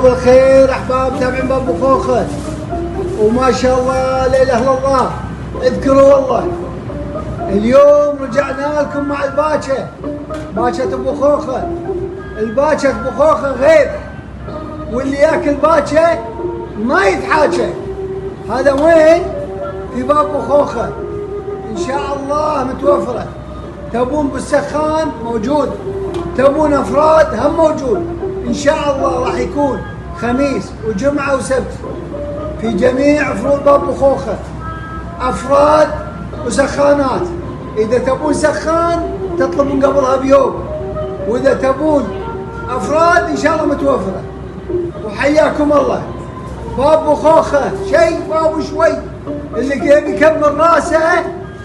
مساكم بالخير احباب تابعين باب بخوخه، وما شاء الله لا اله الا الله. اذكروا والله اليوم رجعنا لكم مع الباكه، باكه بخوخه. الباكه بخوخه غير، واللي ياكل باكه ما يتحاكى. هذا وين؟ في باب بخوخه ان شاء الله متوفره. تبون بالسخان موجود، تبون افراد هم موجود ان شاء الله. راح يكون خميس وجمعه وسبت في جميع فروع باب بخوخه، افراد وسخانات. اذا تبون سخان تطلبون قبلها بيوم، واذا تبون افراد ان شاء الله متوفره. وحياكم الله. باب بخوخه شيء باب شوي، اللي يبي يكمل راسه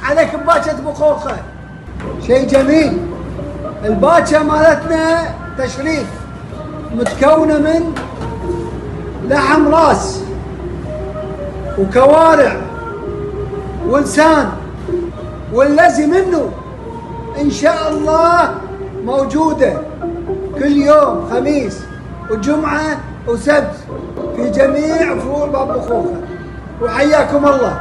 عليك باكه بخوخه، شيء جميل. الباكه مالتنا تشريف، متكونه من لحم راس وكوارع ولسان واللزي منه ان شاء الله موجوده كل يوم خميس وجمعه وسبت في جميع فروع باب بخوخه. وحياكم الله.